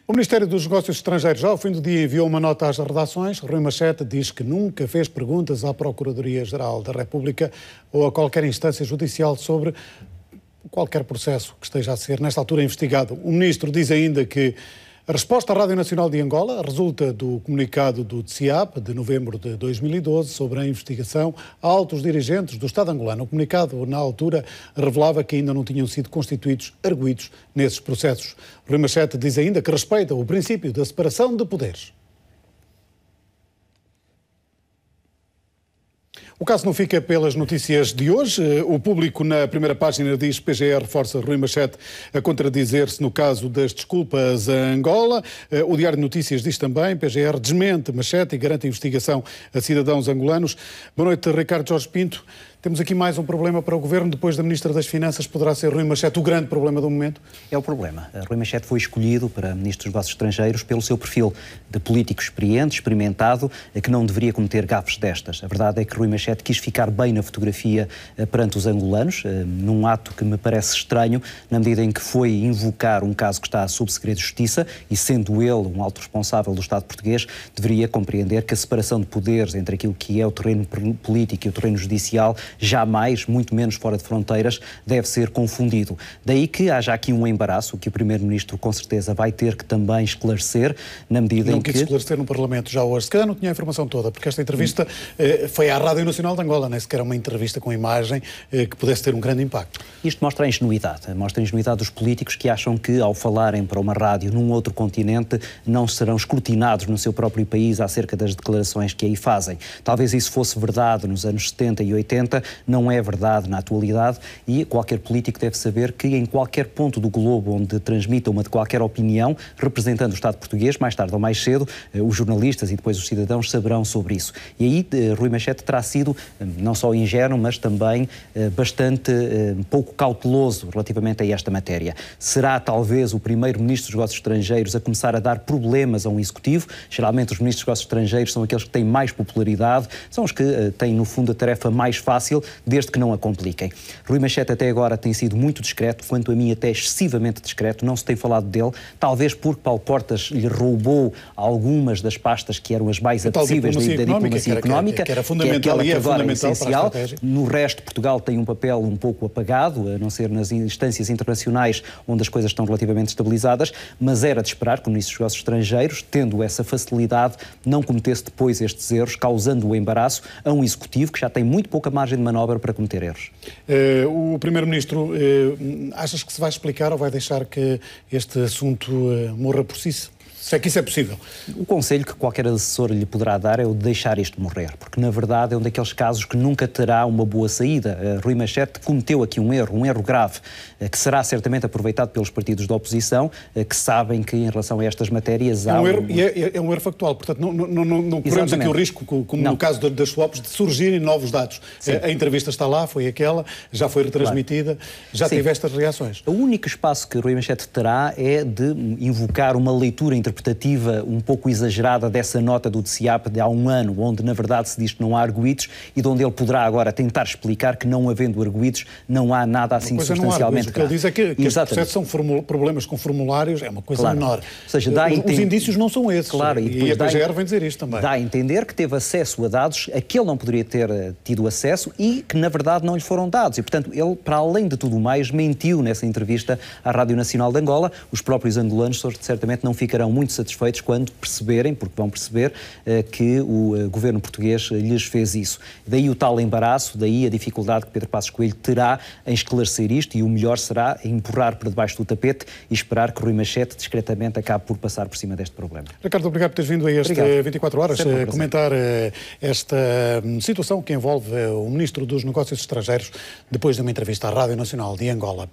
O Ministério dos Negócios Estrangeiros, já ao fim do dia, enviou uma nota às redações. Rui Machete diz que nunca fez perguntas à Procuradoria-Geral da República ou a qualquer instância judicial sobre qualquer processo que esteja a ser, nesta altura, investigado. O Ministro diz ainda que a resposta à Rádio Nacional de Angola resulta do comunicado do DCIAP, de novembro de 2012, sobre a investigação a altos dirigentes do Estado angolano. O comunicado, na altura, revelava que ainda não tinham sido constituídos arguidos nesses processos. Rui Machete diz ainda que respeita o princípio da separação de poderes. O caso não fica pelas notícias de hoje. O Público, na primeira página, diz que PGR reforça Rui Machete a contradizer-se no caso das desculpas a Angola. O Diário de Notícias diz também que PGR desmente Machete e garante investigação a cidadãos angolanos. Boa noite, Ricardo Jorge Pinto. Temos aqui mais um problema para o Governo. Depois da Ministra das Finanças, poderá ser Rui Machete o grande problema do momento? É o problema. Rui Machete foi escolhido para Ministro dos Negócios Estrangeiros pelo seu perfil de político experiente, experimentado, que não deveria cometer gafes destas. A verdade é que Rui Machete quis ficar bem na fotografia perante os angolanos, num ato que me parece estranho, na medida em que foi invocar um caso que está sob segredo de justiça e, sendo ele um alto responsável do Estado português, deveria compreender que a separação de poderes entre aquilo que é o terreno político e o terreno judicial jamais, muito menos fora de fronteiras, deve ser confundido. Daí que haja aqui um embaraço que o Primeiro-Ministro com certeza vai ter que também esclarecer, na medida em que... Não quis esclarecer no Parlamento já hoje. Se calhar não tinha a informação toda, porque esta entrevista foi à Rádio Nacional de Angola, nem sequer uma entrevista com imagem que pudesse ter um grande impacto. Isto mostra a ingenuidade dos políticos que acham que, ao falarem para uma rádio num outro continente, não serão escrutinados no seu próprio país acerca das declarações que aí fazem. Talvez isso fosse verdade nos anos 70 e 80, não é verdade na atualidade, e qualquer político deve saber que em qualquer ponto do globo onde transmita uma de qualquer opinião, representando o Estado português, mais tarde ou mais cedo, os jornalistas e depois os cidadãos saberão sobre isso. E aí Rui Machete terá sido não só ingênuo, mas também bastante pouco cauteloso relativamente a esta matéria. Será talvez o primeiro Ministro dos Negócios Estrangeiros a começar a dar problemas a um Executivo. Geralmente os Ministros dos Negócios Estrangeiros são aqueles que têm mais popularidade, são os que têm no fundo a tarefa mais fácil, desde que não a compliquem. Rui Machete até agora tem sido muito discreto, quanto a mim até excessivamente discreto, não se tem falado dele, talvez porque Paulo Portas lhe roubou algumas das pastas que eram as mais apetecíveis da diplomacia económica, que era fundamental e é fundamental essencial. No resto, Portugal tem um papel um pouco apagado, a não ser nas instâncias internacionais onde as coisas estão relativamente estabilizadas, mas era de esperar que o Ministro dos Negócios Estrangeiros, tendo essa facilidade, não cometesse depois estes erros, causando o embaraço a um Executivo que já tem muito pouca margem de manobra para cometer erros. O Primeiro-Ministro, achas que se vai explicar ou vai deixar que este assunto morra por si? Se é que isso é possível. O conselho que qualquer assessor lhe poderá dar é o de deixar isto morrer, porque na verdade é um daqueles casos que nunca terá uma boa saída. Rui Machete cometeu aqui um erro grave, que será certamente aproveitado pelos partidos da oposição, que sabem que em relação a estas matérias há é um erro factual, portanto não corremos aqui o risco, como no caso das swaps, de surgirem novos dados. A entrevista está lá, foi aquela, já foi retransmitida, já teve estas reações. O único espaço que Rui Machete terá é de invocar uma leitura interpretativa um pouco exagerada dessa nota do DCIAP de há um ano, onde na verdade se diz que não há arguídos e de onde ele poderá agora tentar explicar que não havendo arguídos não há nada assim substancialmente grave. O que ele diz é que estes processos são problemas com formulários, é uma coisa menor. Ou seja, os indícios não são esses. Claro, e a PGR vem dizer isto também. Dá a entender que teve acesso a dados a que ele não poderia ter tido acesso e que na verdade não lhe foram dados. E portanto ele, para além de tudo mais, mentiu nessa entrevista à Rádio Nacional de Angola. Os próprios angolanos certamente não ficarão muito satisfeitos quando perceberem, porque vão perceber, que o governo português lhes fez isso. Daí o tal embaraço, daí a dificuldade que Pedro Passos Coelho terá em esclarecer isto, e o melhor será empurrar para debaixo do tapete e esperar que Rui Machete discretamente acabe por passar por cima deste problema. Ricardo, obrigado por teres vindo a este 24 Horas comentar esta situação que envolve o Ministro dos Negócios Estrangeiros depois de uma entrevista à Rádio Nacional de Angola.